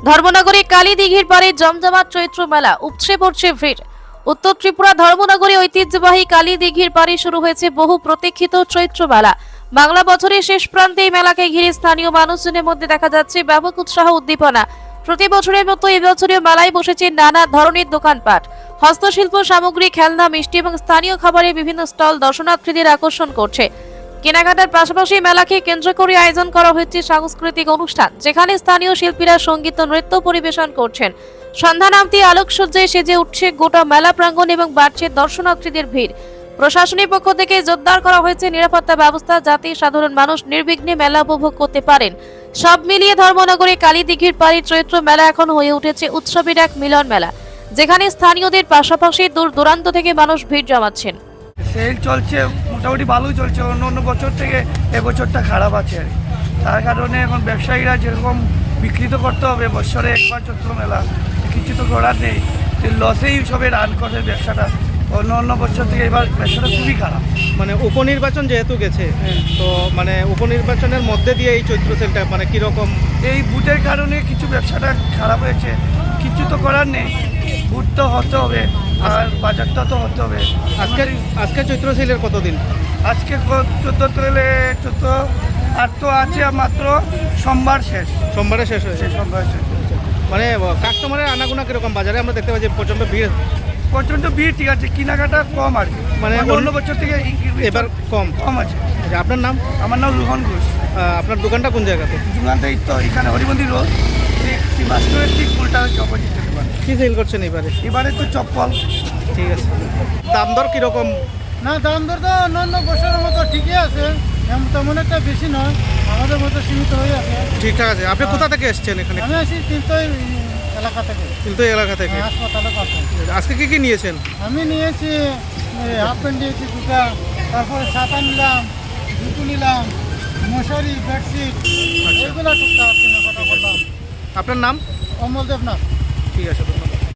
ধর্মনগরে কালীদিঘির পাড়ে জমজমাট চৈত্র মেলা, উপচে পড়ছে ভিড়। উত্তর ত্রিপুরা ধর্মনগরে ঐতিহ্যবাহী কালীদিঘির পাড়ে শুরু হয়েছে বহু প্রতীক্ষিত চৈত্র মেলা। বাংলা বছরের শেষ প্রান্তে এই মেলাকে ঘিরে স্থানীয় মানুষজনের মধ্যে দেখা যাচ্ছে ব্যাপক উৎসাহ উদ্দীপনা। প্রতি বছরের মতো এবছরেও মেলায় বসেছে নানা ধরনের দোকানপাট, হস্তশিল্প সামগ্রী, খেলনা, মিষ্টি এবং স্থানীয় খাবারের বিভিন্ন স্টল দর্শনার্থীদের আকর্ষণ করছে। কেনাকাটার পাশাপাশি মেলাকে কেন্দ্র করে আয়োজন করা হয়েছে সাংস্কৃতিক অনুষ্ঠান, যেখানে স্থানীয় শিল্পীরা সঙ্গীত ও নৃত্য পরিবেশন করছেন। সন্ধ্যা নামতেই আলোকসজ্জায় সেজে উঠছে গোটা মেলা প্রাঙ্গণ এবং বাড়ছে দর্শনার্থীদের ভিড়। প্রশাসনের পক্ষ থেকে জোরদার করা হয়েছে নিরাপত্তা ব্যবস্থা, যাতে সাধারণ মানুষ নির্বিঘ্নে মেলা উপভোগ করতে পারেন। সব মিলিয়ে ধর্মনগরে কালীদিঘির পাড়ে চৈত্র মেলা এখন হয়ে উঠেছে উৎসবের এক মিলন মেলা, যেখানে স্থানীয়দের পাশাপাশি দূর দূরান্ত থেকে মানুষ ভিড় জমাচ্ছেন। সেল চলছে, মোটামুটি ভালোই চলছে। অন্য অন্য বছর থেকে এবছরটা খারাপ আছে আর কি। তার কারণে এখন ব্যবসায়ীরা যেরকম বিকৃত করতে হবে, বছরে একবার চৈত্র মেলা, কিছু তো করার নেই। লসেই সবে রান করে ব্যবসাটা। অন্য অন্য বছর থেকে এবার ব্যবসাটা খুবই খারাপ। মানে উপনির্বাচন যেহেতু গেছে, তো মানে উপনির্বাচনের মধ্যে দিয়ে এই চৈত্র সেলটা মানে কীরকম? এই বুথের কারণে কিছু ব্যবসাটা খারাপ হয়েছে, কিছু তো করার নেই। বুথ তো হতে হবে আর বাজারটা তো হতে হবে। আজকে চৈত্র সেলের কতদিন? আজকে 14 আর তো আছে মাত্র সোমবার শেষ। সোমবারে শেষ হয়েছে। সোমবার শেষ। মানে কাস্টমারের আনাগোনা কীরকম? বাজারে আমরা দেখতে পাচ্ছি প্রচণ্ড ভিড়। প্রচণ্ড ভিড়, ঠিক আছে, কেনাকাটা কম আর কি। মানে অন্য বছর থেকে এবার কম আছে। আচ্ছা, আপনার নাম? আমার নাম রোহন ঘোষ। আপনার দোকানটা কোন জায়গাতে? দোকানটা এই তো এখানে হরিমন্দির রোড, বাস্তবের ঠিক উল্টা অপোজিট দোকান। কী সেল করছেন এবারে? এবারে তো চপ্পল। ঠিক আছে। দাম দর কীরকম? না, দাম দর তো অন্যান্য বছরের মতো ঠিকই আছে, তেমন একটা বেশি নয়, আমাদের মতো সীমিত হয়ে আছে। ঠিকঠাক আছে। আপনি কোথা থেকে এসছেন এখানে? আমি আছি তিনতই এলাকা থেকে, কিন্তু এলাকা থেকে। হাসপাতালে পাশে। আজকে কি কি নিয়েছেন? আমি নিয়েছি হাফ প্যান্ট নিয়েছি দুটা, তারপরে ছাতা নিলাম, জুতো নিলাম, মশারি, বেডশিট, এগুলো টুকটাক কেনাকাটা করলাম। আপনার নাম? অমল দেবনাথ। ঠিক আছে, ধন্যবাদ।